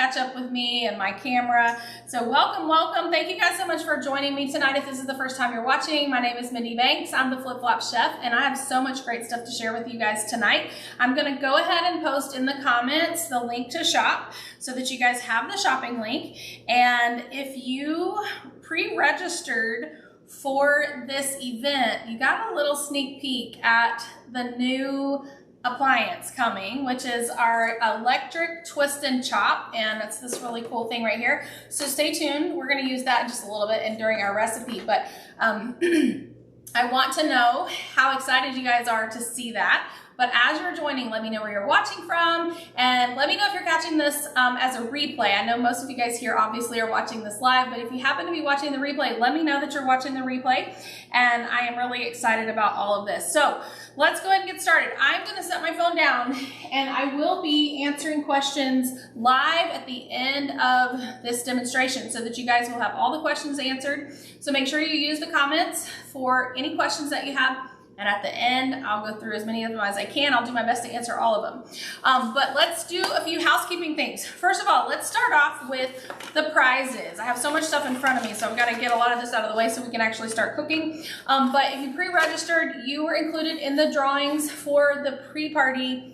catch up with me and my camera. So welcome, welcome. Thank you guys so much for joining me tonight. If this is the first time you're watching, my name is Mindy Banks. I'm the Flip Flop Chef, and I have so much great stuff to share with you guys tonight. I'm gonna go ahead and post in the comments the link to shop so that you guys have the shopping link. And if you pre-registered for this event, you got a little sneak peek at the new appliance coming, which is our electric twist and chop, and it's this really cool thing right here. So stay tuned. We're going to use that just a little bit and during our recipe, but I want to know how excited you guys are to see that. But as you're joining, let me know where you're watching from, and let me know if you're catching this as a replay. I know most of you guys here obviously are watching this live, but if you happen to be watching the replay, let me know that you're watching the replay, and I am really excited about all of this. So let's go ahead and get started. I'm gonna set my phone down, and I will be answering questions live at the end of this demonstration so that you guys will have all the questions answered. So make sure you use the comments for any questions that you have. And at the end, I'll go through as many of them as I can. I'll do my best to answer all of them. But let's do a few housekeeping things. First of all, let's start off with the prizes. I have so much stuff in front of me, so I've got to get a lot of this out of the way so we can actually start cooking. But if you pre-registered, you were included in the drawings for the pre-party,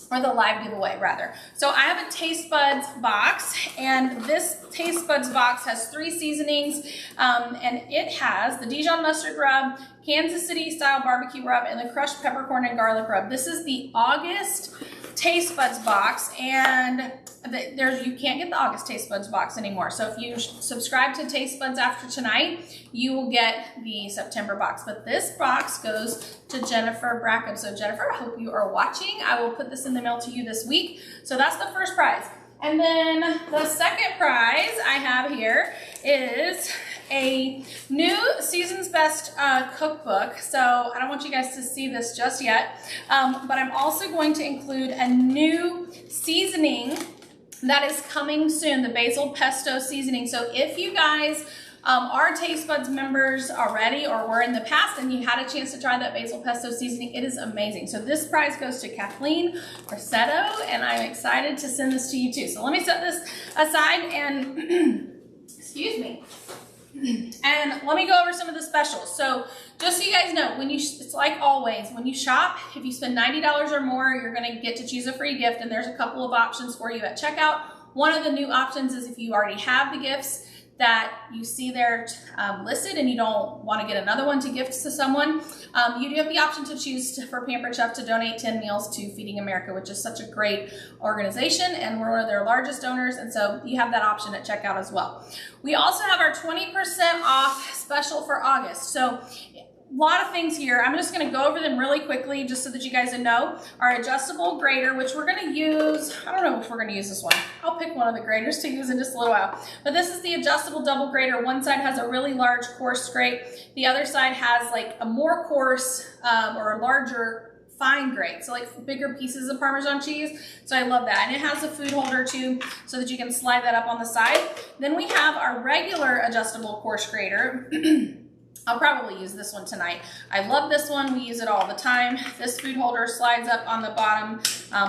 or the live giveaway rather. So I have a Taste Buds box, and this Taste Buds box has 3 seasonings, and it has the Dijon mustard rub, Kansas City style barbecue rub, and the crushed peppercorn and garlic rub. This is the August Taste Buds box, and you can't get the August Taste Buds box anymore. So if you subscribe to Taste Buds after tonight, you will get the September box. But this box goes to Jennifer Brackham. So Jennifer, I hope you are watching. I will put this in the mail to you this week. So that's the first prize. And then the second prize I have here is a new Season's Best cookbook. So I don't want you guys to see this just yet, but I'm also going to include a new seasoning that is coming soon, the basil pesto seasoning. So if you guys are Taste Buds members already or were in the past and you had a chance to try that basil pesto seasoning, it is amazing. So this prize goes to Kathleen Rossetto, and I'm excited to send this to you too. So let me set this aside and excuse me. And let me go over some of the specials. So just so you guys know, it's like always, when you shop, if you spend $90 or more, you're gonna get to choose a free gift, and there's a couple of options for you at checkout. One of the new options is if you already have the gifts that you see there listed and you don't want to get another one to gift to someone, you do have the option to choose for Pampered Chef to donate 10 meals to Feeding America, which is such a great organization, and we're one of their largest donors, and so you have that option at checkout as well. We also have our 20% off special for August. So a lot of things here. I'm just going to go over them really quickly just so that you guys know. Our adjustable grater, which we're going to use, I don't know if we're going to use this one. I'll pick one of the graters to use in just a little while. But this is the adjustable double grater. One side has a really large coarse grate. The other side has like a more coarse or a larger fine grate, so like bigger pieces of Parmesan cheese. So I love that. And it has a food holder too, so that you can slide that up on the side. Then we have our regular adjustable coarse grater. I'll probably use this one tonight. I love this one. We use it all the time. This food holder slides up on the bottom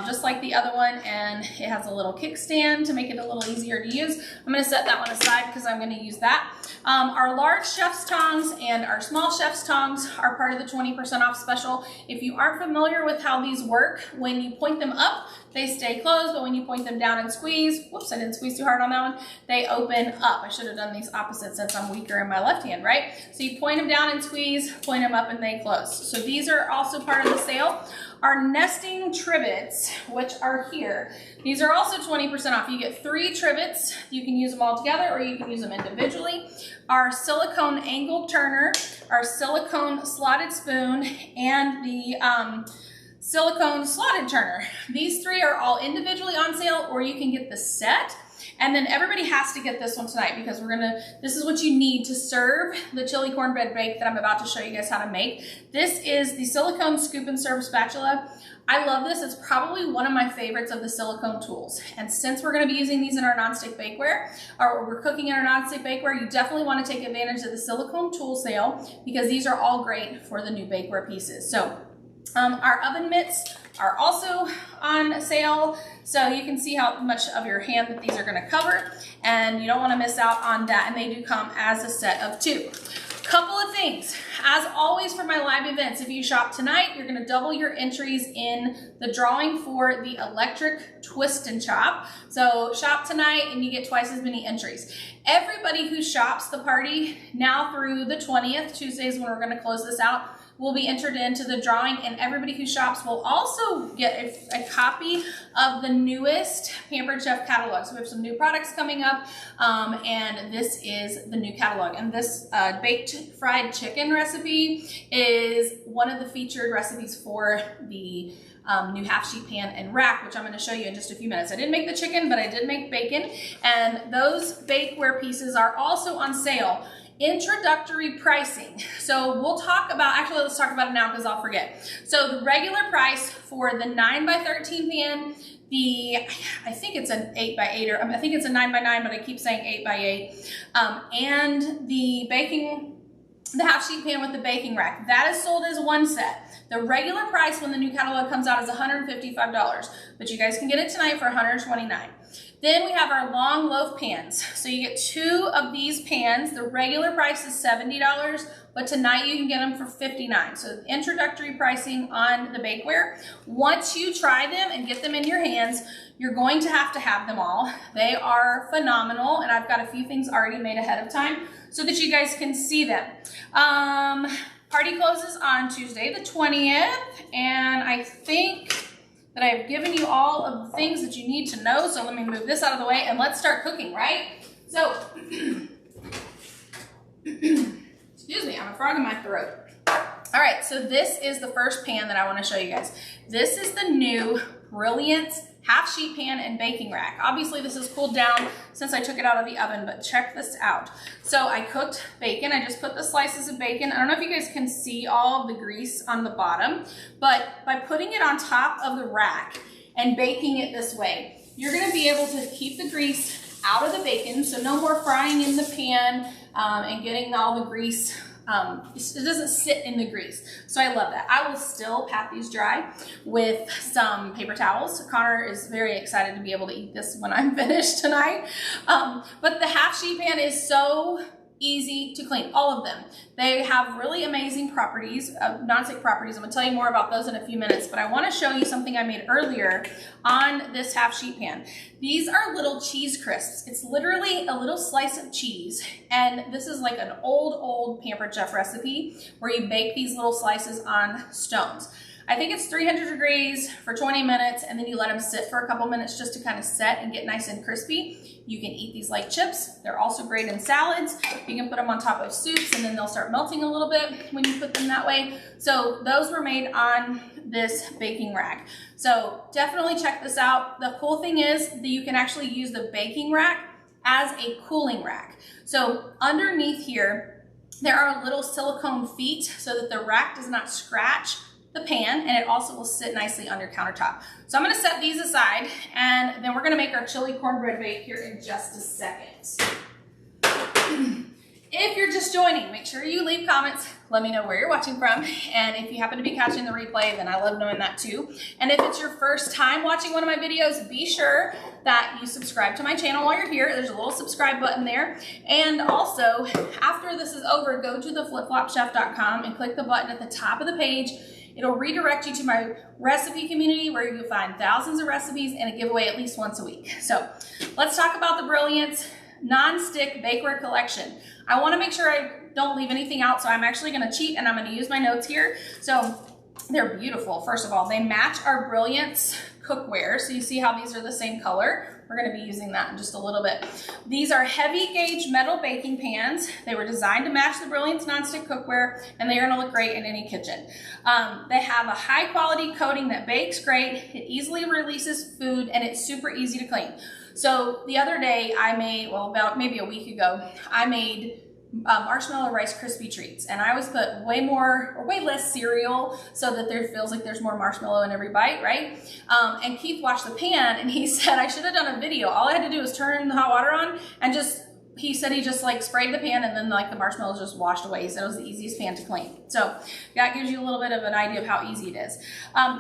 just like the other one, and it has a little kickstand to make it a little easier to use. I'm going to set that one aside because I'm going to use that. Our large chef's tongs and our small chef's tongs are part of the 20% off special. If you aren't familiar with how these work, when you point them up, they stay closed, but when you point them down and squeeze, whoops, I didn't squeeze too hard on that one, they open up. I should have done these opposite since I'm weaker in my left hand, right? So you point them down and squeeze, point them up and they close. So these are also part of the sale. Our nesting trivets, which are here, these are also 20% off. You get 3 trivets. You can use them all together or you can use them individually. Our silicone angled turner, our silicone slotted spoon, and the silicone slotted turner. These 3 are all individually on sale, or you can get the set. And then everybody has to get this one tonight because this is what you need to serve the chili cornbread bake that I'm about to show you guys how to make. This is the silicone scoop and serve spatula. I love this. It's probably one of my favorites of the Silicone Tools. And since we're going to be using these in our nonstick bakeware, or we're cooking in our nonstick bakeware, you definitely want to take advantage of the Silicone Tool sale because these are all great for the new bakeware pieces. So our oven mitts are also on sale. So you can see how much of your hand that these are gonna cover, and you don't wanna miss out on that. And they do come as a set of 2. Couple of things. As always for my live events, if you shop tonight, you're gonna double your entries in the drawing for the electric twist and chop. So shop tonight and you get twice as many entries. Everybody who shops the party now through the 20th, Tuesdays when we're gonna close this out, will be entered into the drawing, and everybody who shops will also get a copy of the newest Pampered Chef catalog. So we have some new products coming up, and this is the new catalog. And this baked fried chicken recipe is one of the featured recipes for the new half sheet pan and rack, which I'm going to show you in just a few minutes. I didn't make the chicken, but I did make bacon, and those bakeware pieces are also on sale. Introductory pricing. So we'll talk about, actually let's talk about it now because I'll forget. So the regular price for the 9x13 pan, I think it's an 8x8, or I think it's a 9x9, but I keep saying 8x8, and the half sheet pan with the baking rack, that is sold as one set. The regular price when the new catalog comes out is $155, but you guys can get it tonight for $129. Then we have our long loaf pans. So you get 2 of these pans. The regular price is $70, but tonight you can get them for $59. So introductory pricing on the bakeware. Once you try them and get them in your hands, you're going to have them all. They are phenomenal, and I've got a few things already made ahead of time so that you guys can see them. Party closes on Tuesday the 20th, and I think that I have given you all of the things that you need to know. So let me move this out of the way and let's start cooking, right? So, excuse me, I'm a frog in my throat. All right, so this is the first pan that I want to show you guys. This is the new Brilliance half sheet pan and baking rack. Obviously this is cooled down since I took it out of the oven, but check this out. So I cooked bacon. I just put the slices of bacon. I don't know if you guys can see all of the grease on the bottom, but by putting it on top of the rack and baking it this way, you're gonna be able to keep the grease out of the bacon, so no more frying in the pan and getting all the grease. It doesn't sit in the grease. So I love that. I will still pat these dry with some paper towels. Connor is very excited to be able to eat this when I'm finished tonight. But the half sheet pan is so easy to clean, all of them. They have really amazing properties, non-stick properties. I'm gonna tell you more about those in a few minutes, but I wanna show you something I made earlier on this half sheet pan. These are little cheese crisps. It's literally a little slice of cheese, and this is like an old Pampered Chef recipe where you bake these little slices on stones. I think it's 300 degrees for 20 minutes, and then you let them sit for a couple minutes just to kind of set and get nice and crispy. You can eat these like chips. They're also great in salads. You can put them on top of soups, and then they'll start melting a little bit when you put them that way. So those were made on this baking rack. So definitely check this out. The cool thing is that you can actually use the baking rack as a cooling rack. So underneath here, there are little silicone feet so that the rack does not scratch the pan, and it also will sit nicely on your countertop. So I'm gonna set these aside, and then we're gonna make our chili cornbread bake here in just a second. If you're just joining, make sure you leave comments. Let me know where you're watching from. And if you happen to be catching the replay, then I love knowing that too. And if it's your first time watching one of my videos, be sure that you subscribe to my channel while you're here. There's a little subscribe button there. And also, after this is over, go to theflipflopchef.com and click the button at the top of the page. It'll redirect you to my recipe community where you'll find thousands of recipes and a giveaway at least once a week. So let's talk about the Brilliance non-stick bakeware collection. I want to make sure I don't leave anything out, so I'm actually going to cheat and I'm going to use my notes here. So they're beautiful. First of all, they match our Brilliance cookware. So you see how these are the same color. We're going to be using that in just a little bit. These are heavy gauge metal baking pans. They were designed to match the Brilliance nonstick cookware, and they are going to look great in any kitchen. They have a high quality coating that bakes great. It easily releases food, and it's super easy to clean. So the other day I made, well, about maybe a week ago, I made marshmallow Rice Krispie treats, and I always put way less cereal so that there feels like there's more marshmallow in every bite, right? And Keith watched the pan and he said I should have done a video. All I had to do was turn the hot water on and just he said he just like sprayed the pan and then like the marshmallows just washed away. He said it was the easiest pan to clean. So that gives you a little bit of an idea of how easy it is.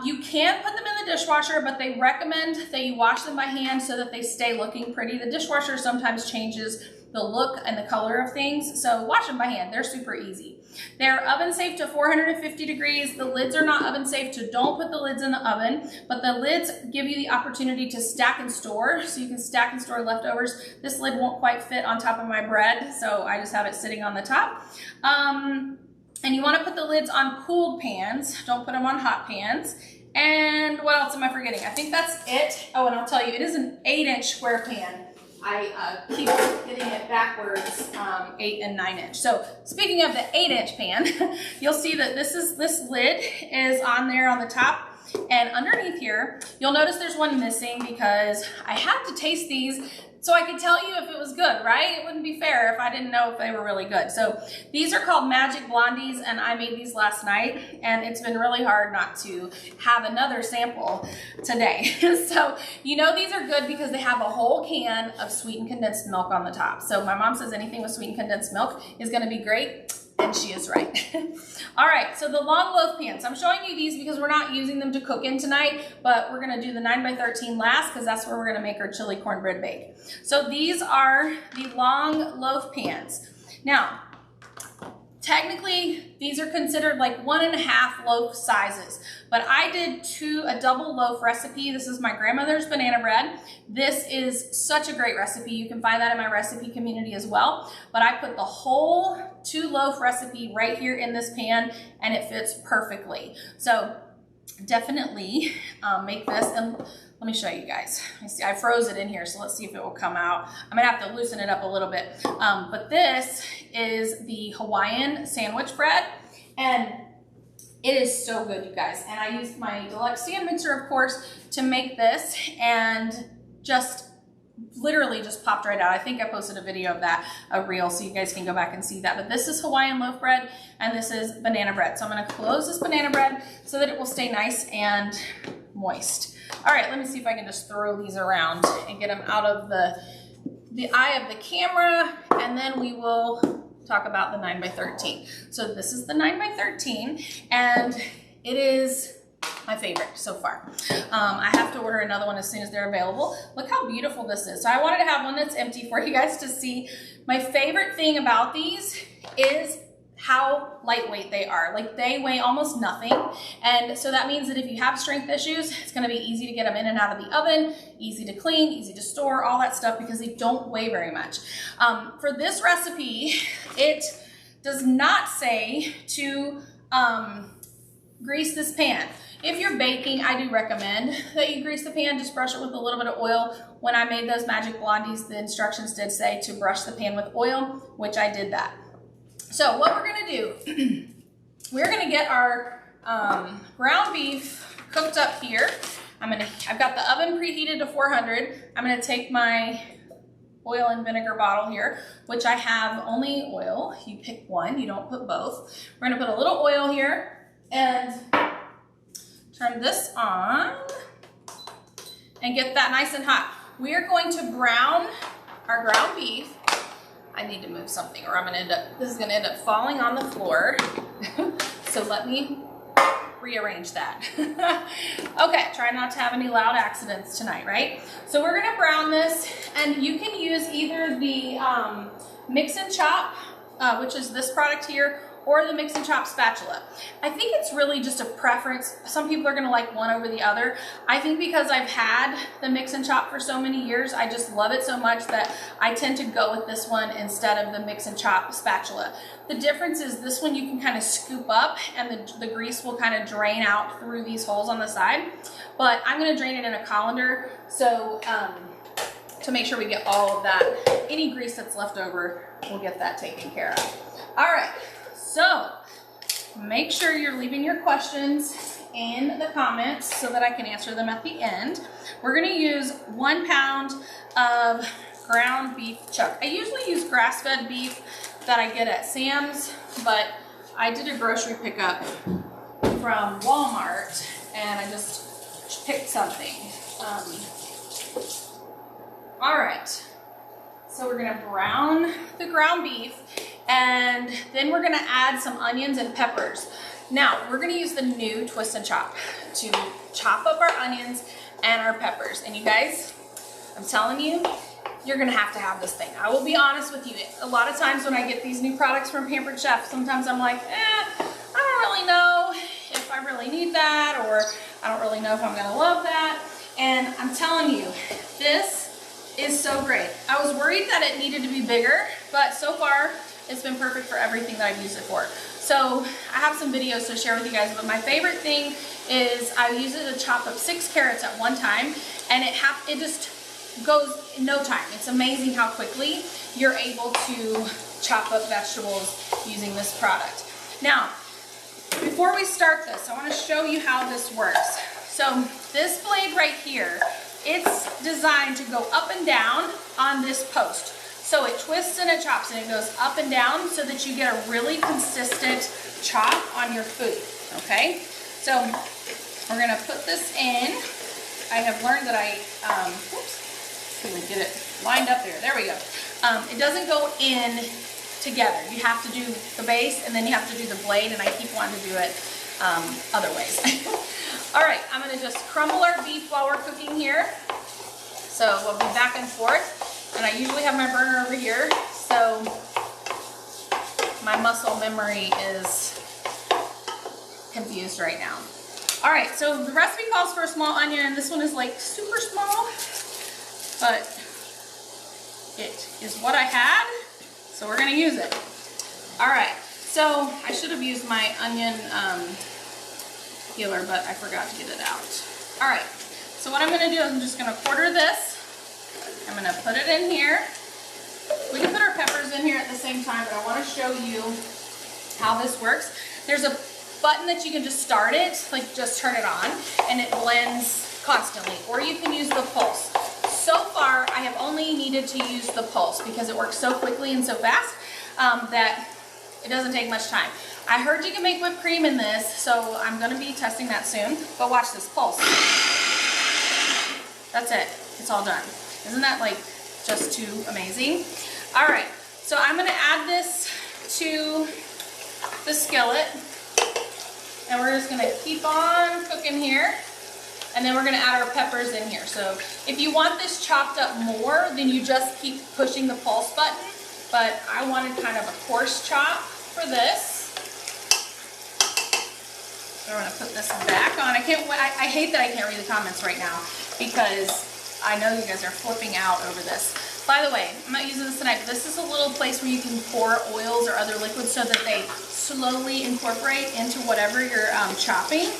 You can put them in the dishwasher, but they recommend that you wash them by hand so that they stay looking pretty. The dishwasher sometimes changes the look and the color of things, so wash them by hand. They're super easy. They're oven safe to 450 degrees. The lids are not oven safe, so don't put the lids in the oven, but the lids give you the opportunity to stack and store, so you can stack and store leftovers. This lid won't quite fit on top of my bread, so I just have it sitting on the top. And you want to put the lids on cooled pans. Don't put them on hot pans. And what else am I forgetting? I think that's it. Oh, and I'll tell you, it is an 8-inch square pan. I keep getting it backwards, 8 and 9 inch. So speaking of the 8-inch pan, you'll see that this lid is on there on the top, and underneath here, you'll notice there's one missing because I had to taste these so I could tell you if it was good, right? It wouldn't be fair if I didn't know if they were really good. So these are called Magic Blondies, and I made these last night, and it's been really hard not to have another sample today. So you know these are good because they have a whole can of sweetened condensed milk on the top. So my mom says anything with sweetened condensed milk is gonna be great, and she is right. All right, so the long loaf pans. I'm showing you these because we're not using them to cook in tonight, but we're gonna do the 9x13 last because that's where we're gonna make our chili cornbread bake. So these are the long loaf pans. Now, technically, these are considered like 1.5 loaf sizes, but I did a double loaf recipe. This is my grandmother's banana bread. This is such a great recipe. You can find that in my recipe community as well, but I put the whole 2 loaf recipe right here in this pan, and it fits perfectly. So definitely make this, and let me show you guys. Let me see, I froze it in here, so let's see if it will come out. I'm gonna have to loosen it up a little bit. But this is the Hawaiian sandwich bread, and it is so good, you guys. And I used my Deluxe stand mixer, of course, to make this, and just literally just popped right out. I think I posted a video of that, a reel, so you guys can go back and see that. But this is Hawaiian loaf bread, and this is banana bread. So I'm gonna close this banana bread so that it will stay nice and moist. All right, let me see if I can just throw these around and get them out of the eye of the camera, and then we will talk about the 9x13. So this is the 9x13, and it is my favorite so far. I have to order another one as soon as they're available. Look how beautiful this is. So I wanted to have one that's empty for you guys to see. My favorite thing about these is how lightweight they are. Like, they weigh almost nothing, and so that means that if you have strength issues, it's going to be easy to get them in and out of the oven, easy to clean, easy to store, all that stuff, because they don't weigh very much. For this recipe, it does not say to grease this pan. If you're baking, I do recommend that you grease the pan. Just brush it with a little bit of oil. When I made those Magic Blondies, the instructions did say to brush the pan with oil, which I did that. So what we're gonna do, we're gonna get our ground beef cooked up here. I've got the oven preheated to 400. I'm gonna take my oil and vinegar bottle here, which I have only oil. You pick one, you don't put both. We're gonna put a little oil here and turn this on and get that nice and hot. We are going to brown our ground beef. I need to move something or this is gonna end up falling on the floor. So let me rearrange that. Okay, try not to have any loud accidents tonight, right? So we're gonna brown this, and you can use either the mix and chop, which is this product here, or the mix and chop spatula. I think it's really just a preference. Some people are gonna like one over the other. I think because I've had the mix and chop for so many years, I just love it so much that I tend to go with this one instead of the mix and chop spatula. The difference is this one you can kind of scoop up, and the grease will kind of drain out through these holes on the side. But I'm gonna drain it in a colander, so to make sure we get all of that. Any grease that's left over, we'll get that taken care of. All right. So make sure you're leaving your questions in the comments so that I can answer them at the end. We're gonna use 1 pound of ground beef chuck. I usually use grass-fed beef that I get at Sam's, but I did a grocery pickup from Walmart and I just picked something. All right, So we're gonna brown the ground beef, and then we're gonna add some onions and peppers. Now, we're gonna use the new Twist and Chop to chop up our onions and our peppers. And you guys, I'm telling you, you're gonna have to have this thing. I will be honest with you. A lot of times when I get these new products from Pampered Chef, sometimes I'm like, I don't really know if I really need that, or I don't really know if I'm gonna love that. And I'm telling you, this is so great. I was worried that it needed to be bigger, but so far it's been perfect for everything that I've used it for. So I have some videos to share with you guys, but my favorite thing is I use it to chop up 6 carrots at one time, and it just goes in no time. It's amazing how quickly you're able to chop up vegetables using this product. Now, before we start this, I want to show you how this works. So this blade right here, it's designed to go up and down on this post. So it twists and it chops and it goes up and down so that you get a really consistent chop on your food, okay? So we're gonna put this in. I have learned that can we get it lined up there? There we go. It doesn't go in together. You have to do the base and then you have to do the blade, and I keep wanting to do it other ways. All right, I'm gonna just crumble our beef while we're cooking here. So we'll be back and forth. And I usually have my burner over here, so my muscle memory is confused right now. All right, so the recipe calls for a small onion, and this one is like super small, but it is what I had, so we're gonna use it. All right, so I should have used my onion peeler, but I forgot to get it out. All right, so what I'm gonna do is I'm just gonna quarter this. I'm gonna put it in here. We can put our peppers in here at the same time, but I wanna show you how this works. There's a button that you can just start it, like just turn it on, and it blends constantly, or you can use the pulse. So far, I have only needed to use the pulse because it works so quickly and so fast that it doesn't take much time. I heard you can make whipped cream in this, so I'm gonna be testing that soon, but watch this pulse. That's it, it's all done. Isn't that like just too amazing? All right, so I'm gonna add this to the skillet, and we're just gonna keep on cooking here, and then we're gonna add our peppers in here. So if you want this chopped up more, then you just keep pushing the pulse button, but I wanted kind of a coarse chop for this. So we're gonna put this back on. I hate that I can't read the comments right now because I know you guys are flipping out over this. By the way, I'm not using this tonight, but this is a little place where you can pour oils or other liquids so that they slowly incorporate into whatever you're chopping.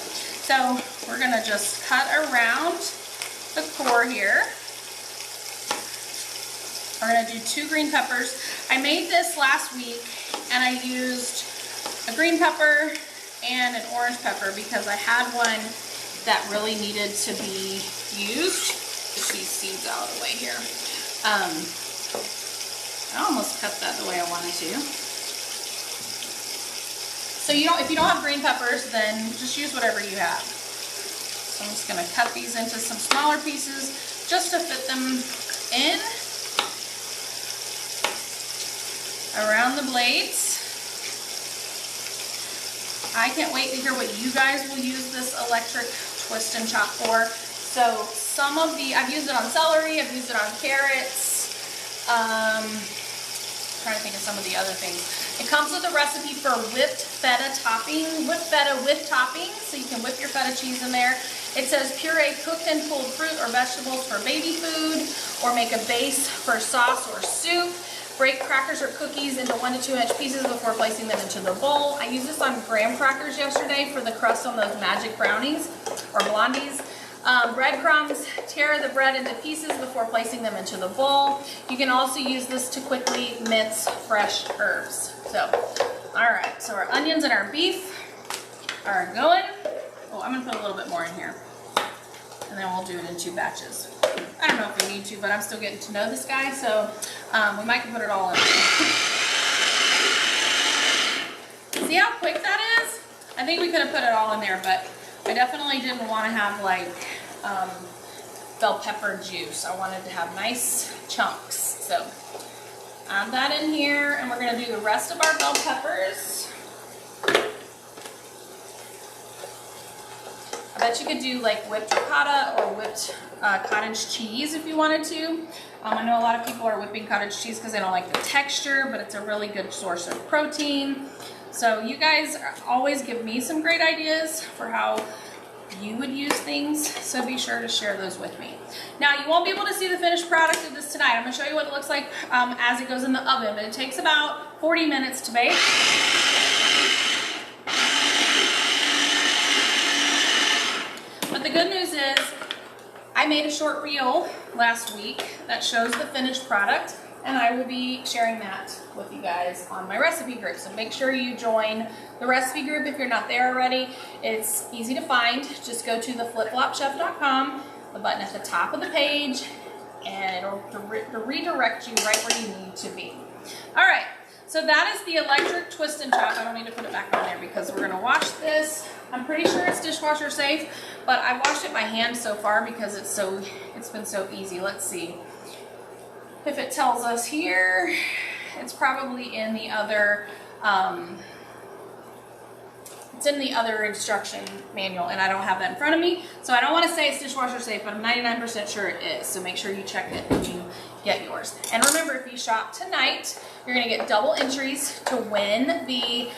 So we're gonna just cut around the core here. We're gonna do 2 green peppers. I made this last week and I used a green pepper and an orange pepper because I had one that really needed to be used. Push these seeds out of the way here. I almost cut that the way I wanted to. So if you don't have green peppers, then just use whatever you have. So I'm just gonna cut these into some smaller pieces just to fit them in around the blades. I can't wait to hear what you guys will use this electric twist and chop for. So some of I've used it on celery, I've used it on carrots. Trying to think of some of the other things. It comes with a recipe for whipped feta topping, whipped feta with toppings, so you can whip your feta cheese in there. It says puree cooked and pulled fruit or vegetables for baby food, or make a base for sauce or soup. Break crackers or cookies into 1 to 2 inch pieces before placing them into the bowl. I used this on graham crackers yesterday for the crust on those magic brownies or blondies. Breadcrumbs, tear the bread into pieces before placing them into the bowl. You can also use this to quickly mince fresh herbs. So, all right, so our onions and our beef are going. Oh, I'm gonna put a little bit more in here. And then we'll do it in 2 batches. I don't know if we need to, but I'm still getting to know this guy, so we might put it all in. See how quick that is? I think we could have put it all in there, but I definitely didn't want to have like bell pepper juice. I wanted to have nice chunks. So Add that in here, and we're gonna do the rest of our bell peppers. I bet you could do like whipped ricotta or whipped cottage cheese if you wanted to. I know a lot of people are whipping cottage cheese because they don't like the texture, but it's a really good source of protein. So you guys always give me some great ideas for how you would use things, so be sure to share those with me. Now, you won't be able to see the finished product of this tonight. I'm going to show you what it looks like as it goes in the oven, but it takes about 40 minutes to bake. But the good news is I made a short reel last week that shows the finished product, and I will be sharing that with you guys on my recipe group. So make sure you join the recipe group if you're not there already. It's easy to find. Just go to theflipflopchef.com, the button at the top of the page, and it'll redirect you right where you need to be. All right, so that is the electric twist and chop. I don't need to put it back on there because we're gonna wash this. I'm pretty sure it's dishwasher safe, but I washed it by hand so far because it's been so easy. Let's see. If it tells us here, it's probably in the other, it's in the other instruction manual, and I don't have that in front of me. So I don't want to say it's dishwasher safe, but I'm 99% sure it is. So make sure you check it when you get yours. And remember, if you shop tonight, you're going to get double entries to win the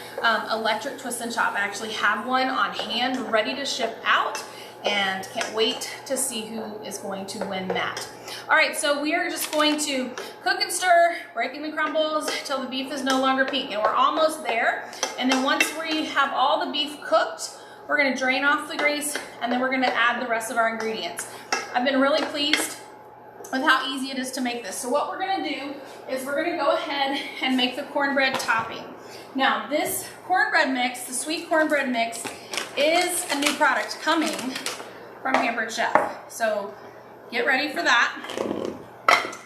electric twist and chop. I actually have one on hand ready to ship out, and can't wait to see who is going to win that. All right, so we are just going to cook and stir, breaking the crumbles till the beef is no longer pink, and we're almost there. And then once we have all the beef cooked, we're gonna drain off the grease, and then we're gonna add the rest of our ingredients. I've been really pleased with how easy it is to make this. So what we're gonna do is we're gonna go ahead and make the cornbread topping. Now this cornbread mix, the sweet cornbread mix, is a new product coming from Pampered Chef. So get ready for that.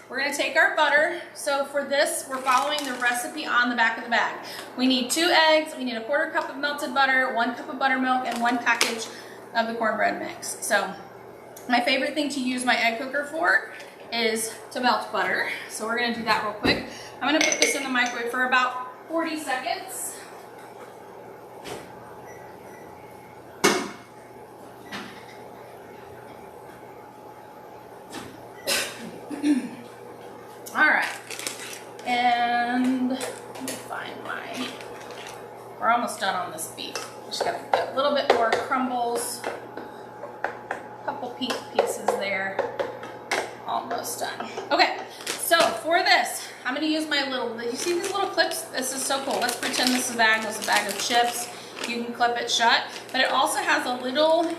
We're gonna take our butter. So for this, we're following the recipe on the back of the bag. We need 2 eggs, we need 1/4 cup of melted butter, 1 cup of buttermilk, and 1 package of the cornbread mix. So my favorite thing to use my egg cooker for is to melt butter. So we're gonna do that real quick. I'm gonna put this in the microwave for about 40 seconds. All right, and let me find we're almost done on this beef. Just got a little bit more crumbles, a couple pink pieces there, almost done. Okay, so for this, I'm gonna use my you see these little clips? This is so cool. Let's pretend this is a bag of chips. You can clip it shut, but it also has a little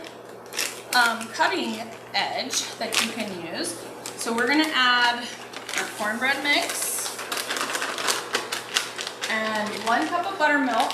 cutting edge that you can use. So we're gonna add our cornbread mix and 1 cup of buttermilk.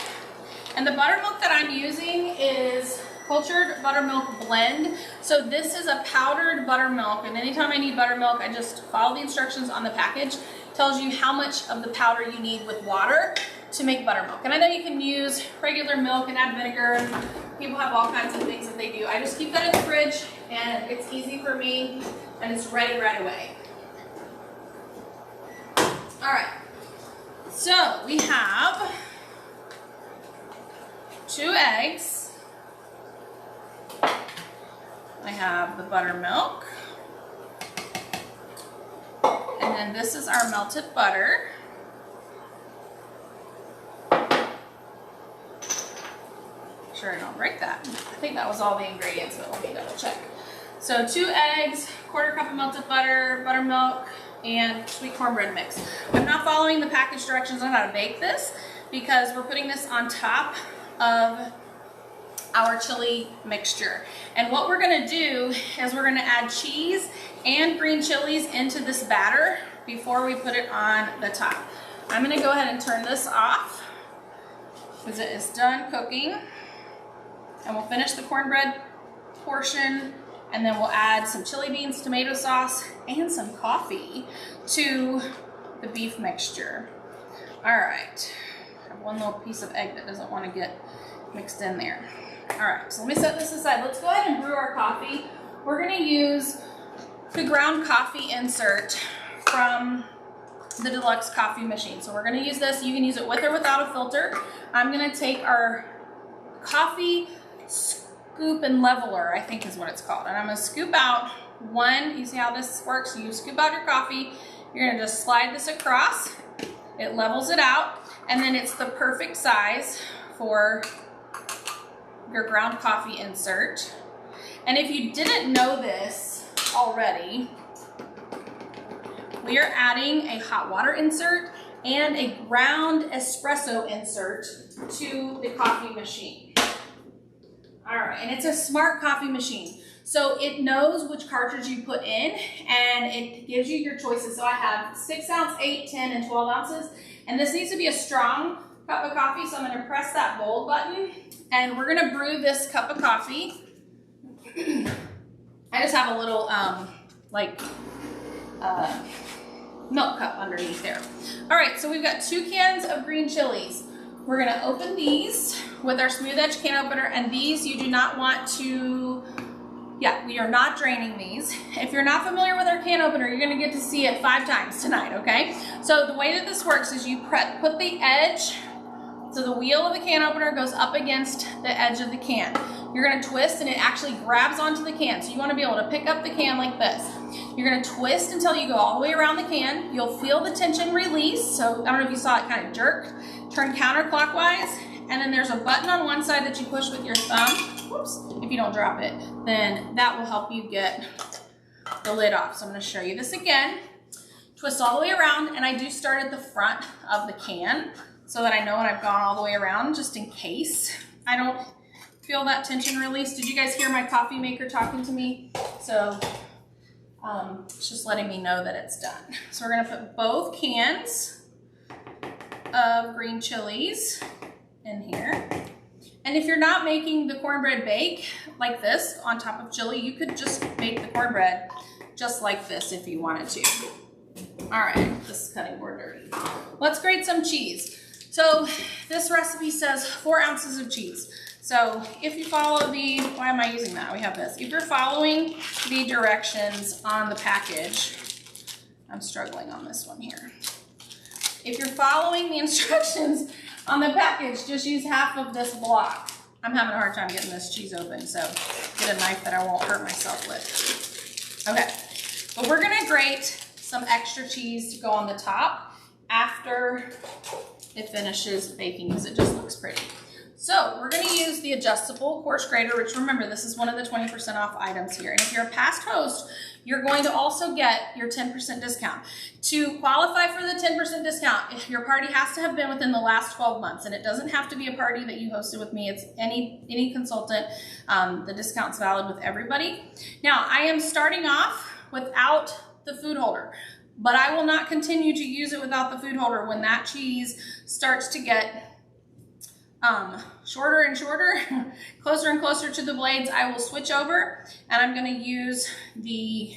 And the buttermilk that I'm using is cultured buttermilk blend. So this is a powdered buttermilk, and anytime I need buttermilk, I just follow the instructions on the package. It tells you how much of the powder you need with water to make buttermilk. And I know you can use regular milk and add vinegar, and people have all kinds of things that they do. I just keep that in the fridge, and it's easy for me, and it's ready right away. All right, so we have 2 eggs. I have the buttermilk, and then this is our melted butter. Sure I don't break that. I think that was all the ingredients, but let me double check. So 2 eggs, 1/4 cup of melted butter, buttermilk, and sweet cornbread mix. I'm not following the package directions on how to bake this because we're putting this on top of our chili mixture. And what we're gonna do is we're gonna add cheese and green chilies into this batter before we put it on the top. I'm gonna go ahead and turn this off because it is done cooking. And we'll finish the cornbread portion, and then we'll add some chili beans, tomato sauce, and some coffee to the beef mixture. All right, I have 1 little piece of egg that doesn't want to get mixed in there. All right, so let me set this aside. Let's go ahead and brew our coffee. We're gonna use the ground coffee insert from the Deluxe coffee machine. So we're gonna use this. You can use it with or without a filter. I'm gonna take our coffee scoop and leveler, I think is what it's called. And I'm gonna scoop out one, you see how this works? You scoop out your coffee, you're gonna just slide this across, it levels it out, and then it's the perfect size for your ground coffee insert. And if you didn't know this already, we are adding a hot water insert and a ground espresso insert to the coffee machine. All right, and it's a smart coffee machine. So it knows which cartridge you put in and it gives you your choices. So I have 6 ounce, 8, 10, and 12 ounces. And this needs to be a strong cup of coffee. So I'm gonna press that bold button and we're gonna brew this cup of coffee. I just have a little milk cup underneath there. All right, so we've got 2 cans of green chilies. We're gonna open these with our smooth edge can opener, and these you do not want to, we are not draining these. If you're not familiar with our can opener, you're gonna get to see it 5 times tonight, okay? So the way that this works is you put the edge, so the wheel of the can opener goes up against the edge of the can. You're gonna twist and it actually grabs onto the can. So you wanna be able to pick up the can like this. You're gonna twist until you go all the way around the can. You'll feel the tension release. So I don't know if you saw it kind of jerk. Turn counterclockwise, and then there's a button on one side that you push with your thumb. Whoops, if you don't drop it, then that will help you get the lid off. So I'm gonna show you this again. Twist all the way around, and I do start at the front of the can so that I know when I've gone all the way around, just in case I don't feel that tension release. Did you guys hear my coffee maker talking to me? So it's just letting me know that it's done. So we're gonna put both cans of green chilies in here. And if you're not making the cornbread bake like this on top of chili, you could just make the cornbread just like this if you wanted to. All right, this is cutting board dirty. Let's grate some cheese. So this recipe says 4 ounces of cheese. So if you follow the, why am I using that? We have this. If you're following the directions on the package, I'm struggling on this one here. If you're following the instructions on the package, just use half of this block. I'm having a hard time getting this cheese open, so get a knife that I won't hurt myself with. Okay, but we're gonna grate some extra cheese to go on the top after it finishes baking because it just looks pretty. So we're gonna use the adjustable coarse grater, which remember, this is one of the 20% off items here. And if you're a past host, you're going to also get your 10% discount. To qualify for the 10% discount, your party has to have been within the last 12 months, and it doesn't have to be a party that you hosted with me. It's any consultant. The discount's valid with everybody. Now, I am starting off without the food holder, but I will not continue to use it without the food holder. When that cheese starts to get shorter and shorter, closer and closer to the blades, I will switch over, and I'm gonna use the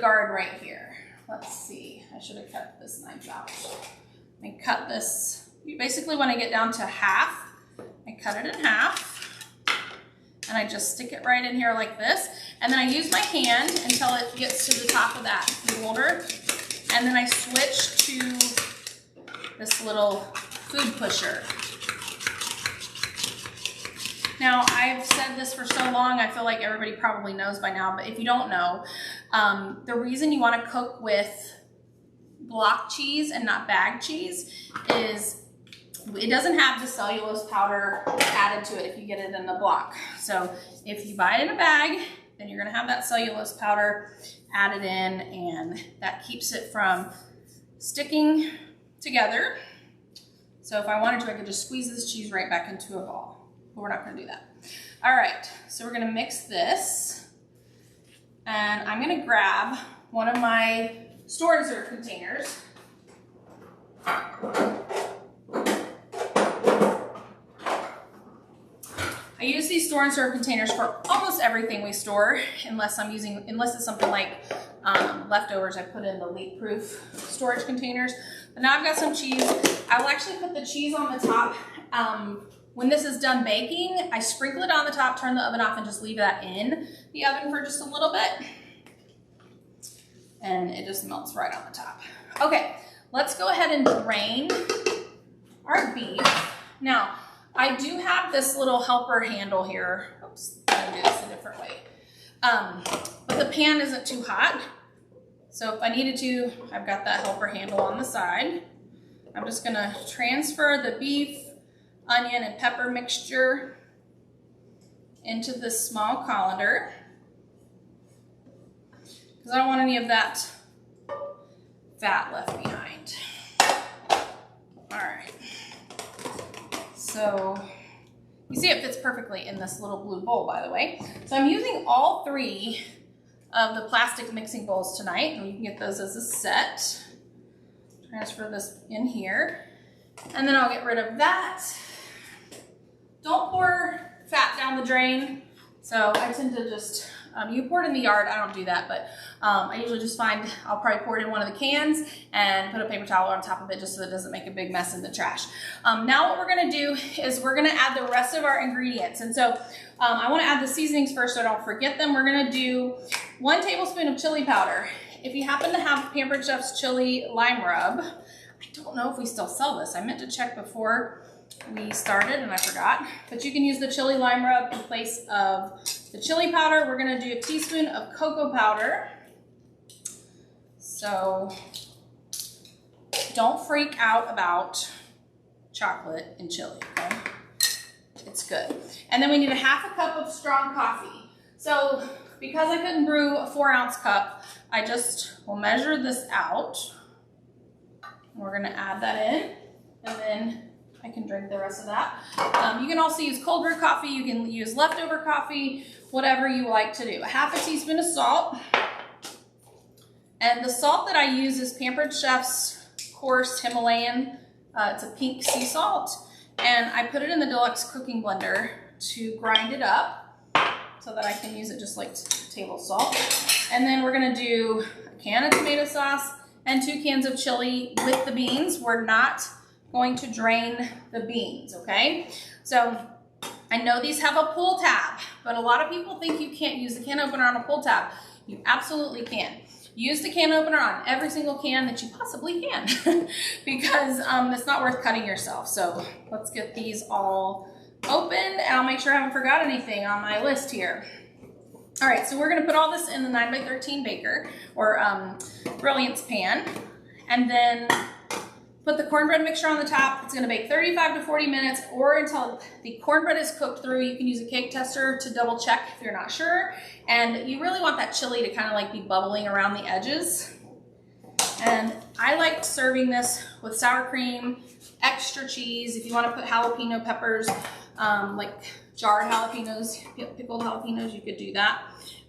guard right here. Let's see, I should have cut this knife out. I cut this, you basically want to get down to half. I cut it in half, and I just stick it right in here like this, and then I use my hand until it gets to the top of that food holder, and then I switch to this little food pusher. Now, I've said this for so long, I feel like everybody probably knows by now, but if you don't know, the reason you want to cook with block cheese and not bag cheese is it doesn't have the cellulose powder added to it if you get it in the block. So if you buy it in a bag, then you're going to have that cellulose powder added in, and that keeps it from sticking together. So if I wanted to, I could just squeeze this cheese right back into a ball. But we're not going to do that. All right, so we're going to mix this, and I'm going to grab one of my store and serve containers. I use these store and serve containers for almost everything we store, unless it's something like leftovers. I put in the leak-proof storage containers. But now I've got some cheese. I will actually put the cheese on the top. When this is done baking, I sprinkle it on the top, turn the oven off, and just leave that in the oven for just a little bit. And it just melts right on the top. Okay, let's go ahead and drain our beef. Now, I do have this little helper handle here. Oops, I'm gonna do this a different way. But the pan isn't too hot. So if I needed to, I've got that helper handle on the side. I'm just gonna transfer the beef, onion, and pepper mixture into this small colander, because I don't want any of that fat left behind. All right. So you see it fits perfectly in this little blue bowl, by the way. So I'm using all 3 of the plastic mixing bowls tonight, and you can get those as a set. Transfer this in here, and then I'll get rid of that. Don't pour fat down the drain. So I tend to just, you pour it in the yard, I don't do that, but I usually just find, I'll probably pour it in one of the cans and put a paper towel on top of it just so it doesn't make a big mess in the trash. Now what we're gonna do is we're gonna add the rest of our ingredients. And so I wanna add the seasonings first so I don't forget them. We're gonna do 1 tablespoon of chili powder. If you happen to have Pampered Chef's Chili Lime Rub, I don't know if we still sell this. I meant to check before we started and I forgot, but you can use the chili lime rub in place of the chili powder. We're gonna do a teaspoon of cocoa powder. So don't freak out about chocolate and chili, okay? It's good. And then we need a 1/2 cup of strong coffee. So because I couldn't brew a 4-ounce cup, I just will measure this out. We're gonna add that in, and then I can drink the rest of that. You can also use cold brew coffee. You can use leftover coffee, whatever you like to do. A 1/2 teaspoon of salt. And the salt that I use is Pampered Chef's coarse Himalayan. It's a pink sea salt. And I put it in the Deluxe cooking blender to grind it up so that I can use it just like table salt. And then we're gonna do a can of tomato sauce and 2 cans of chili with the beans. We're not going to drain the beans, okay? So I know these have a pull tab, but a lot of people think you can't use the can opener on a pull tab. You absolutely can. Use the can opener on every single can that you possibly can because it's not worth cutting yourself. So let's get these all opened, and I'll make sure I haven't forgot anything on my list here. All right, so we're gonna put all this in the 9x13 baker or Brilliance pan, and then put the cornbread mixture on the top. It's gonna bake 35 to 40 minutes or until the cornbread is cooked through. You can use a cake tester to double check if you're not sure. And you really want that chili to kind of like be bubbling around the edges. And I like serving this with sour cream, extra cheese. If you wanna put jalapeno peppers, like jarred jalapenos, pickled jalapenos, you could do that.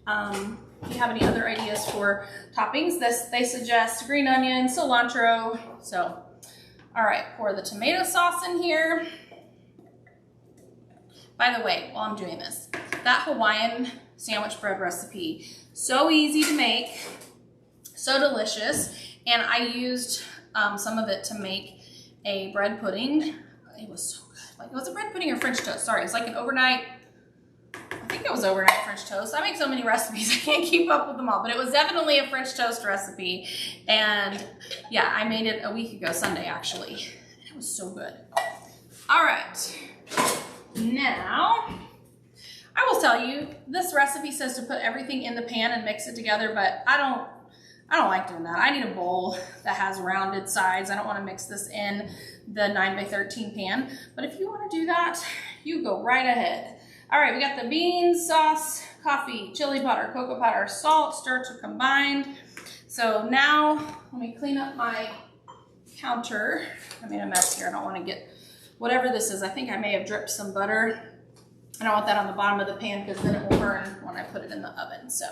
If you have any other ideas for toppings, they suggest green onion, cilantro. So, all right, pour the tomato sauce in here. By the way, while I'm doing this, that Hawaiian sandwich bread recipe, so easy to make, so delicious. And I used some of it to make a bread pudding. It was so good. Like, it was a bread pudding or French toast. Sorry, it's like an overnight, I think it was overnight French toast. I make so many recipes, I can't keep up with them all, but it was definitely a French toast recipe. And yeah, I made it a week ago, Sunday actually. It was so good. All right, now I will tell you, this recipe says to put everything in the pan and mix it together, but I don't like doing that. I need a bowl that has rounded sides. I don't want to mix this in the 9x13 pan, but if you want to do that, you go right ahead. All right, we got the beans, sauce, coffee, chili powder, cocoa powder, salt, stir to combined. So now let me clean up my counter. I made a mess here. I don't want to get whatever this is. I think I may have dripped some butter. I don't want that on the bottom of the pan because then it will burn when I put it in the oven. So,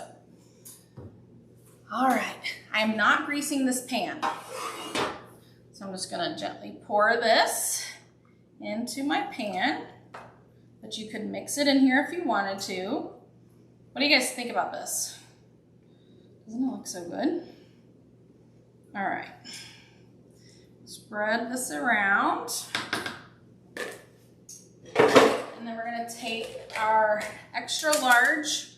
all right, I'm not greasing this pan. So I'm just gonna gently pour this into my pan, but you could mix it in here if you wanted to. What do you guys think about this? Doesn't it look so good? All right, spread this around. And then we're gonna take our extra large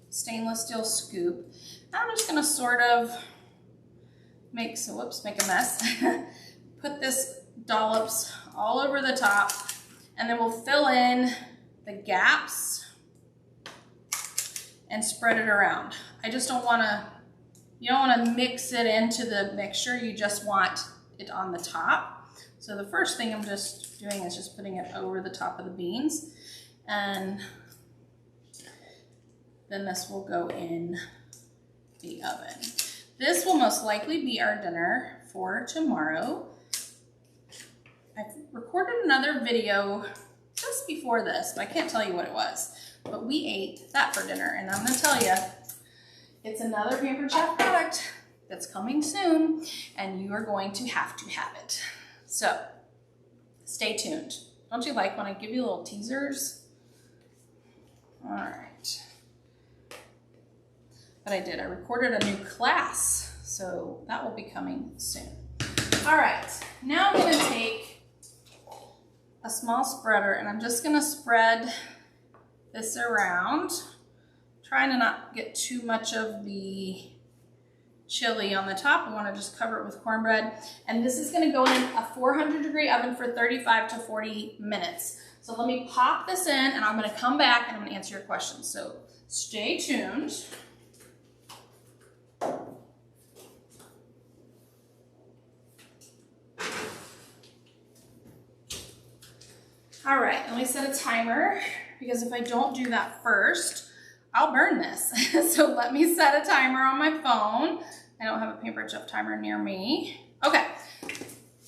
stainless steel scoop. I'm just gonna sort of make a mess. Put this dollops all over the top, and then we'll fill in the gaps and spread it around. I just don't want to, you don't want to mix it into the mixture, you just want it on the top. So the first thing I'm just doing is just putting it over the top of the beans, and then this will go in the oven. This will most likely be our dinner for tomorrow. I've recorded another video just before this, but I can't tell you what it was. But we ate that for dinner, and I'm gonna tell you, it's another Pampered Chef product that's coming soon, and you are going to have it. So, stay tuned. Don't you like when I give you little teasers? All right. But I did, I recorded a new class, so that will be coming soon. All right, now I'm gonna take a small spreader, and I'm just gonna spread this around, trying to not get too much of the chili on the top. I wanna just cover it with cornbread. And this is gonna go in a 400-degree oven for 35 to 40 minutes. So let me pop this in, and I'm gonna come back and I'm gonna answer your questions. So stay tuned. All right, let me set a timer, because if I don't do that first, I'll burn this. So let me set a timer on my phone. I don't have a Pampered Chef timer near me. Okay,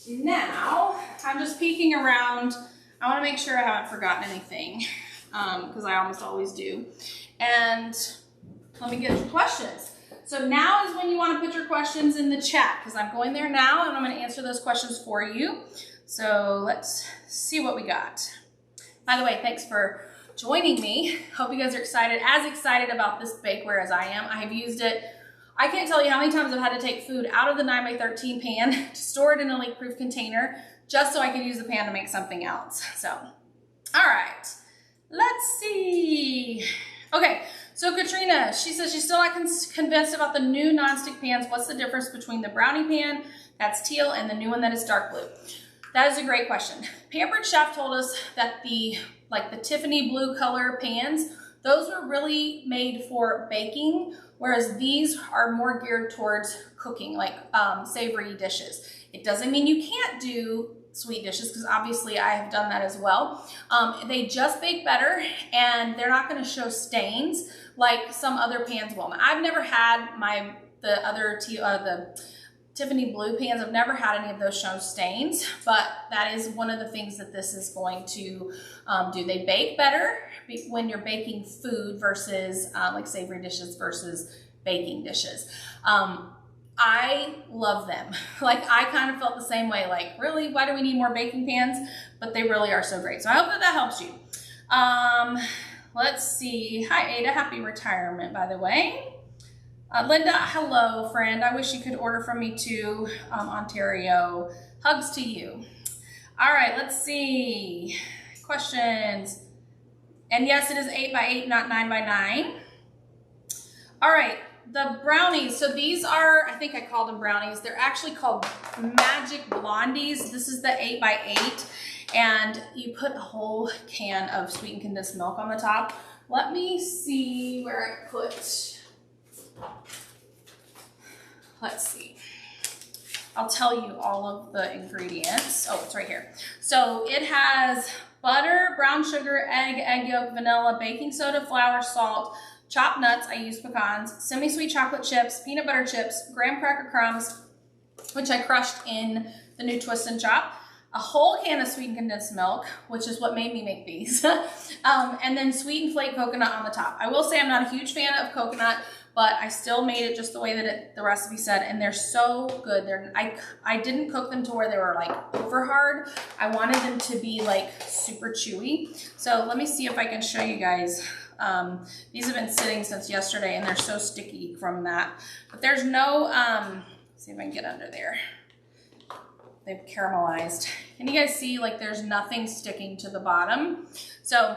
now I'm just peeking around. I wanna make sure I haven't forgotten anything, because I almost always do. And let me get your questions. So now is when you wanna put your questions in the chat, because I'm going there now and I'm gonna answer those questions for you. So let's see what we got. By the way, thanks for joining me. Hope you guys are as excited about this bakeware as I am. I have used it. I can't tell you how many times I've had to take food out of the 9x13 pan to store it in a leak-proof container just so I could use the pan to make something else. So, all right, let's see. Okay, so Katrina, she says she's still not convinced about the new nonstick pans. What's the difference between the brownie pan, that's teal, and the new one that is dark blue? That is a great question. Pampered Chef told us that the Tiffany blue color pans, those were really made for baking, whereas these are more geared towards cooking, like savory dishes. It doesn't mean you can't do sweet dishes, because obviously I have done that as well. They just bake better, and they're not going to show stains like some other pans will. Now, I've never had the Tiffany blue pans. I've never had any of those show stains, but that is one of the things that this is going to do. They bake better when you're baking food versus like savory dishes versus baking dishes. I love them. Like, I kind of felt the same way, like, really, why do we need more baking pans? But they really are so great. So I hope that helps you. Let's see. Hi, Ada. Happy retirement, by the way. Linda, hello, friend. I wish you could order from me too, Ontario. Hugs to you. All right, let's see. Questions. And yes, it is 8x8, not 9x9. All right, the brownies. So these are, I think I called them brownies. They're actually called Magic Blondies. This is the 8x8. And you put a whole can of sweetened condensed milk on the top. Let me see where I put... Let's see. I'll tell you all of the ingredients. Oh, it's right here. So it has butter, brown sugar, egg yolk, vanilla, baking soda, flour, salt, chopped nuts. I use pecans, semi-sweet chocolate chips, peanut butter chips, graham cracker crumbs, which I crushed in the new Twist and Chop, a whole can of sweetened condensed milk, which is what made me make these, and then sweetened flake coconut on the top. I will say I'm not a huge fan of coconut, but I still made it just the way that the recipe said, and they're so good. I didn't cook them to where they were like over hard. I wanted them to be like super chewy. So let me see if I can show you guys. These have been sitting since yesterday, and they're so sticky from that. But there's no, let's see if I can get under there. They've caramelized. Can you guys see, like, there's nothing sticking to the bottom? So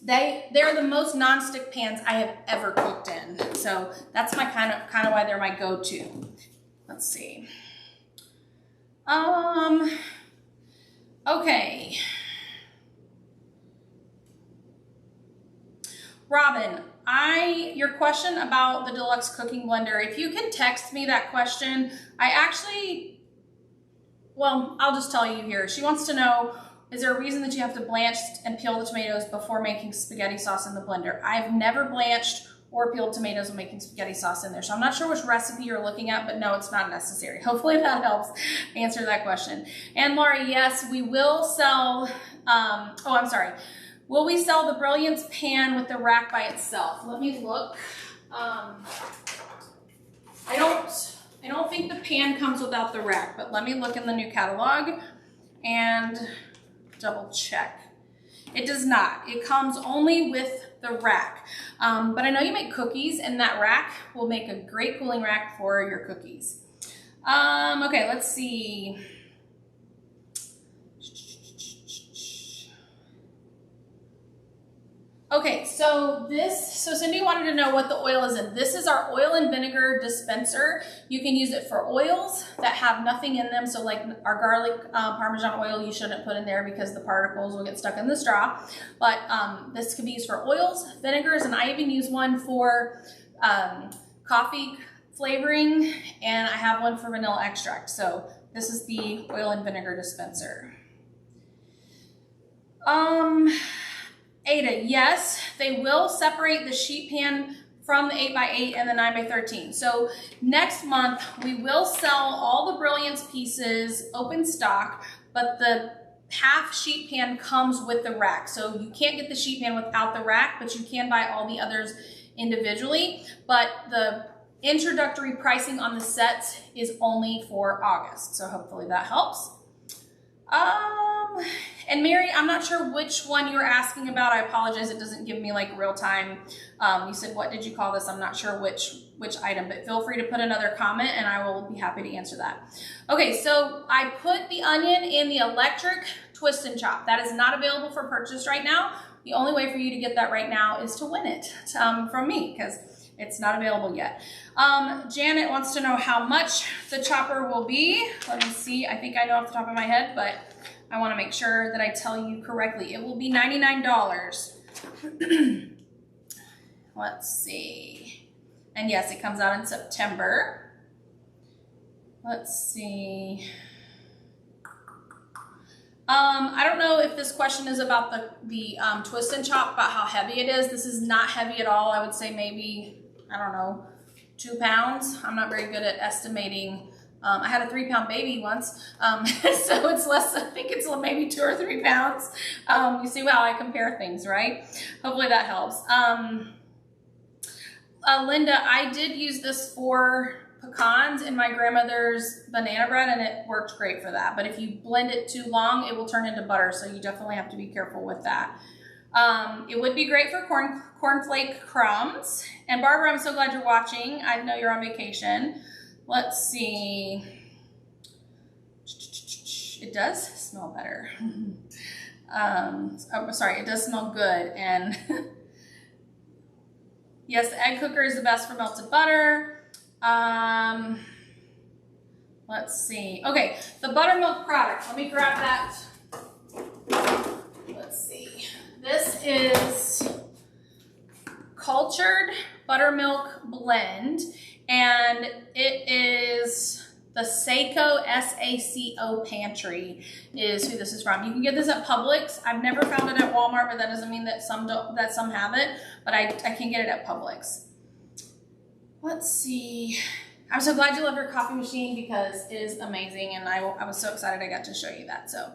they're the most non-stick pans I have ever cooked in. So that's my kind of why they're my go-to. Let's see. Okay. Robin, your question about the Deluxe cooking blender, if you can text me that question, I'll just tell you here. She wants to know, is there a reason that you have to blanch and peel the tomatoes before making spaghetti sauce in the blender? I've never blanched or peeled tomatoes when making spaghetti sauce in there. So I'm not sure which recipe you're looking at, but no, it's not necessary. Hopefully that helps answer that question. And Laurie, yes, we will sell, will we sell the Brilliance pan with the rack by itself? Let me look. I don't think the pan comes without the rack, but let me look in the new catalog and double check. It does not. It comes only with the rack. But I know you make cookies, and that rack will make a great cooling rack for your cookies. Okay, let's see. Okay, so Cindy wanted to know what the oil is in. This is our oil and vinegar dispenser. You can use it for oils that have nothing in them. So like our garlic Parmesan oil, you shouldn't put in there because the particles will get stuck in the straw. But this can be used for oils, vinegars, and I even use one for coffee flavoring, and I have one for vanilla extract. So this is the oil and vinegar dispenser. Ada, yes, they will separate the sheet pan from the 8x8 and the 9x13. So next month, we will sell all the Brilliance pieces open stock, but the half sheet pan comes with the rack. So you can't get the sheet pan without the rack, but you can buy all the others individually. But the introductory pricing on the sets is only for August. So hopefully that helps. And Mary, I'm not sure which one you were asking about. I apologize, it doesn't give me like real time. You said, what did you call this? I'm not sure which item, but feel free to put another comment and I will be happy to answer that. Okay, so I put the onion in the electric twist and chop. That is not available for purchase right now. The only way for you to get that right now is to win it from me, because it's not available yet. Janet wants to know how much the chopper will be. Let me see. I think I know off the top of my head, but I want to make sure that I tell you correctly. It will be $99. Let's see. And yes, it comes out in September. Let's see. I don't know if this question is about the twist and chop, about how heavy it is. This is not heavy at all. I would say maybe, I don't know, 2 pounds. I'm not very good at estimating. I had a 3-pound baby once, so it's less, I think it's maybe 2 or 3 pounds. You see how I compare things, right? Hopefully that helps. Linda, I did use this for pecans in my grandmother's banana bread, and it worked great for that. But if you blend it too long, it will turn into butter, so you definitely have to be careful with that. It would be great for cornflake crumbs. And Barbara, I'm so glad you're watching. I know you're on vacation. Let's see. It does smell better. Sorry, it does smell good. And yes, the egg cooker is the best for melted butter. Let's see. Okay, the buttermilk product. Let me grab that. Let's see. This is cultured buttermilk blend, and it is the Saco, S-A-C-O Pantry is who this is from. You can get this at Publix. I've never found it at Walmart, but that doesn't mean that some don't, that some have it, but I can get it at Publix. Let's see. I'm so glad you love your coffee machine because it is amazing, and I was so excited I got to show you that. So,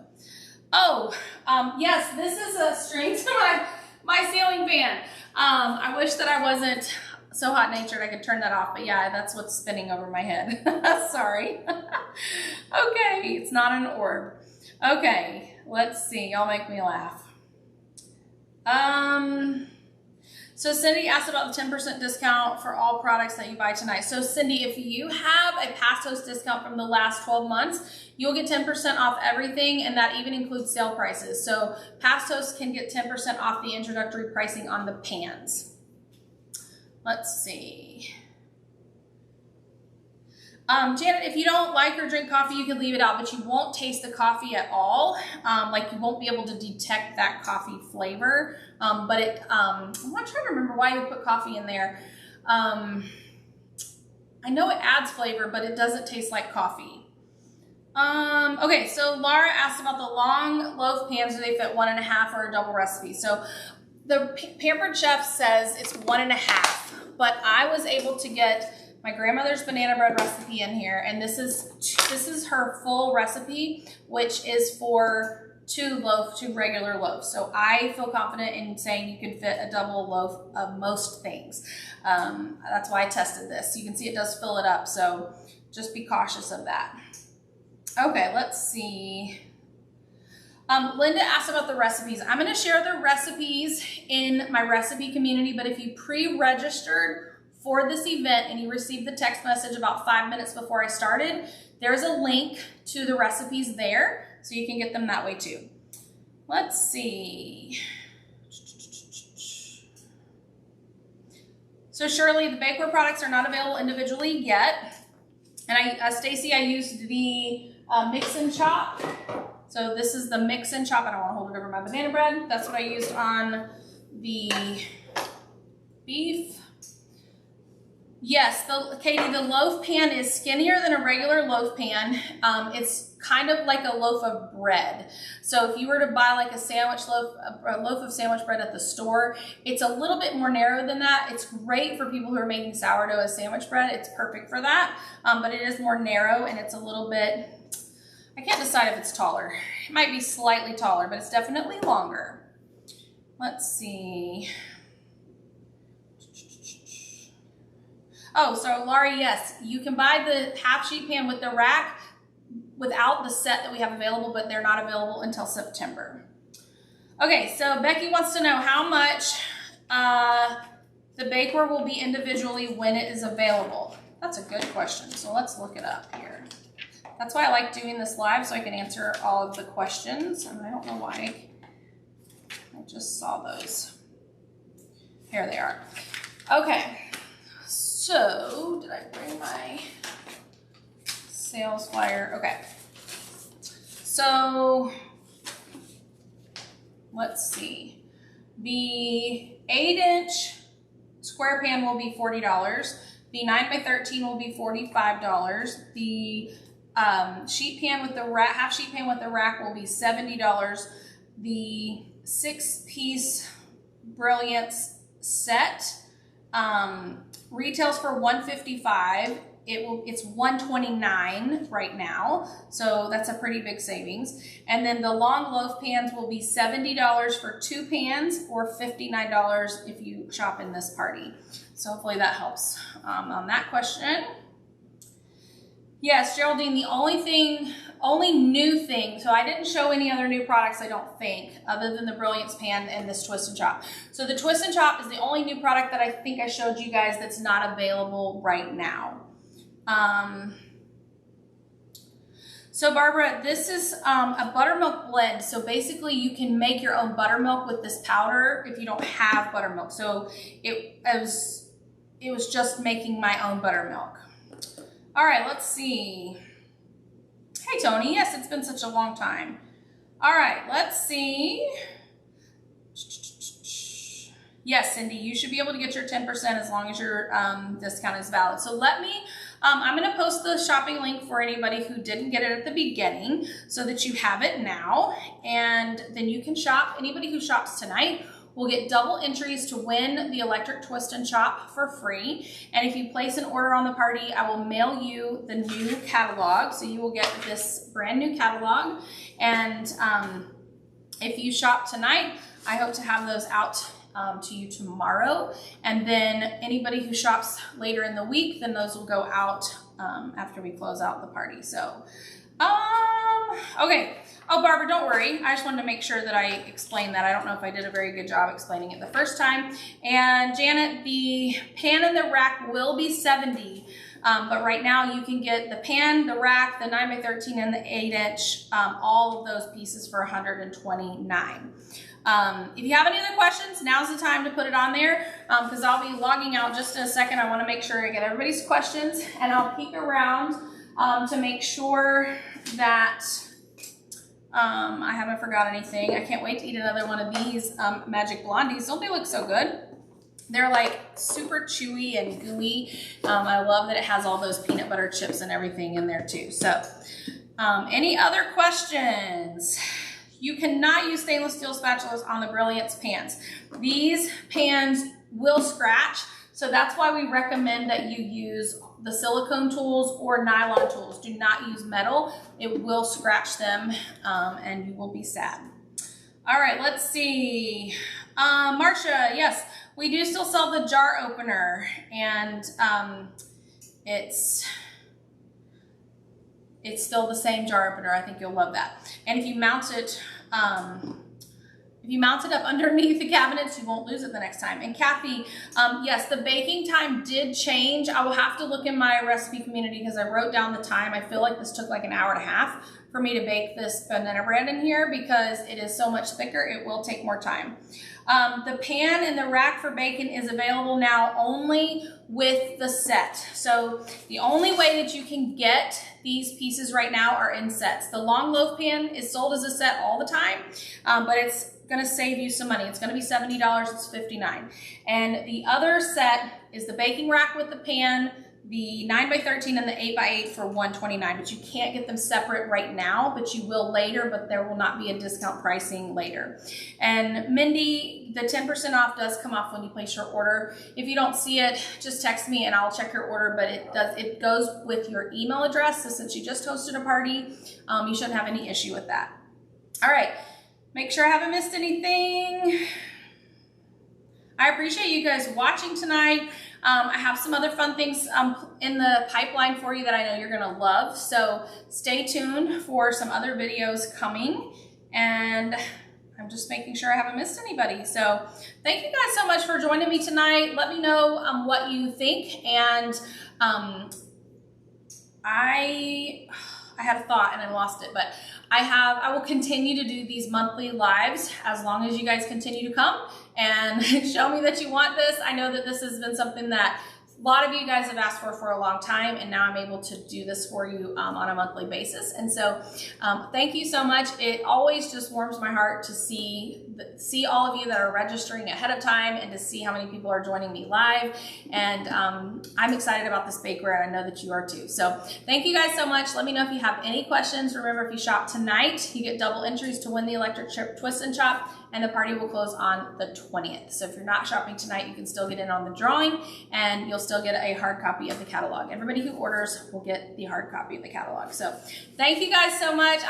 yes, this is a string to my ceiling fan. I wish that I wasn't so hot-natured I could turn that off, but yeah, that's what's spinning over my head. Sorry. Okay, it's not an orb. Okay, let's see. Y'all make me laugh. So Cindy asked about the 10% discount for all products that you buy tonight. So Cindy, if you have a past host discount from the last 12 months, you'll get 10% off everything, and that even includes sale prices. So past hosts can get 10% off the introductory pricing on the pans. Let's see. Janet, if you don't like or drink coffee, you can leave it out, but you won't taste the coffee at all. Like you won't be able to detect that coffee flavor. But it, I'm not trying to remember why you put coffee in there. I know it adds flavor, but it doesn't taste like coffee. Okay, so Laura asked about the long loaf pans. Do they fit 1.5 or a double recipe? So the Pampered Chef says it's 1.5, but I was able to get my grandmother's banana bread recipe in here, and this is her full recipe, which is for 2 regular loaves. So I feel confident in saying you can fit a double loaf of most things. That's why I tested this. You can see it does fill it up, so just be cautious of that. Okay, let's see. Linda asked about the recipes. I'm going to share the recipes in my recipe community, but if you pre-registered for this event and you received the text message about 5 minutes before I started, there's a link to the recipes there, so you can get them that way too. Let's see. So Shirley, the bakeware products are not available individually yet. And Stacy, I used the mix and chop. So this is the mix and chop. I don't want to hold it over my banana bread. That's what I used on the beef. Yes, Katie, the loaf pan is skinnier than a regular loaf pan. It's kind of like a loaf of bread. So if you were to buy like a sandwich loaf, a loaf of sandwich bread at the store, it's a little bit more narrow than that. It's great for people who are making sourdough as sandwich bread. It's perfect for that, but it is more narrow and it's a little bit, I can't decide if it's taller. It might be slightly taller, but it's definitely longer. Let's see. Oh, so Laurie, yes, you can buy the half sheet pan with the rack without the set that we have available, but they're not available until September. Okay, so Becky wants to know how much the bakeware will be individually when it is available. That's a good question, so let's look it up here. That's why I like doing this live, so I can answer all of the questions, and I don't know why I just saw those. Here they are. Okay. So, did I bring my sales flyer? Okay. So, let's see. The 8-inch square pan will be $40. The 9x13 will be $45. The sheet pan with the rack, half sheet pan with the rack will be $70. The 6-piece Brilliance set retails for $155. It's $129 right now, so that's a pretty big savings. And then the long loaf pans will be $70 for 2 pans, or $59 if you shop in this party. So hopefully that helps on that question. Yes, Geraldine, the only new thing, so I didn't show any other new products, I don't think, other than the Brilliance pan and this Twist and Chop. So the Twist and Chop is the only new product that I think I showed you guys that's not available right now. So Barbara, this is a buttermilk blend. So basically you can make your own buttermilk with this powder if you don't have buttermilk. So it was just making my own buttermilk. All right, let's see. Hey, Tony. Yes, it's been such a long time. All right, let's see. Yes, Cindy, you should be able to get your 10% as long as your discount is valid. So let me, I'm going to post the shopping link for anybody who didn't get it at the beginning so that you have it now. And then you can shop. Anybody who shops tonight will get double entries to win the electric Twist and Chop for free. And if you place an order on the party, I will mail you the new catalog. So you will get this brand new catalog. And if you shop tonight, I hope to have those out to you tomorrow. And then anybody who shops later in the week, then those will go out after we close out the party. So, okay. Oh, Barbara, don't worry. I just wanted to make sure that I explained that. I don't know if I did a very good job explaining it the first time. And Janet, the pan and the rack will be $70. But right now you can get the pan, the rack, the 9x13, and the 8-inch, all of those pieces for $129. If you have any other questions, now's the time to put it on there, because I'll be logging out just in a second. I want to make sure I get everybody's questions, and I'll peek around to make sure that I haven't forgot anything. I can't wait to eat another one of these Magic Blondies. Don't they look so good? They're like super chewy and gooey. I love that it has all those peanut butter chips and everything in there too. So any other questions? You cannot use stainless steel spatulas on the Brilliance pans. These pans will scratch, so that's why we recommend that you use the silicone tools or nylon tools. Do not use metal. It will scratch them and you will be sad. All right, let's see. Marcia, yes, we do still sell the jar opener, and it's still the same jar opener. I think you'll love that. And if you mount it, up underneath the cabinets, you won't lose it the next time. And Kathy, yes, the baking time did change. I will have to look in my recipe community because I wrote down the time. I feel like this took like an hour and a half for me to bake this banana bread in here because it is so much thicker. It will take more time. The pan and the rack for bacon is available now only with the set. So the only way that you can get these pieces right now are in sets. The long loaf pan is sold as a set all the time, but it's gonna save you some money. It's gonna be $70, it's $59. And the other set is the baking rack with the pan, the 9x13 and the 8x8 for $129, but you can't get them separate right now, but you will later, but there will not be a discount pricing later. And Mindy, the 10% off does come off when you place your order. If you don't see it, just text me and I'll check your order, but it goes with your email address. So since you just hosted a party, you shouldn't have any issue with that. All right, make sure I haven't missed anything. I appreciate you guys watching tonight. I have some other fun things in the pipeline for you that I know you're gonna love. So stay tuned for some other videos coming. And I'm just making sure I haven't missed anybody. So thank you guys so much for joining me tonight. Let me know what you think. And I had a thought and I lost it, but I will continue to do these monthly lives as long as you guys continue to come and show me that you want this. I know that this has been something that a lot of you guys have asked for a long time, and now I'm able to do this for you on a monthly basis. And so thank you so much. It always just warms my heart to see all of you that are registering ahead of time and to see how many people are joining me live. And I'm excited about this bake bread. I know that you are too. So thank you guys so much. Let me know if you have any questions. Remember, if you shop tonight, you get double entries to win the electric chip twist and chop, and the party will close on the 20th. So if you're not shopping tonight, you can still get in on the drawing, and you'll still get a hard copy of the catalog. Everybody who orders will get the hard copy of the catalog. So thank you guys so much.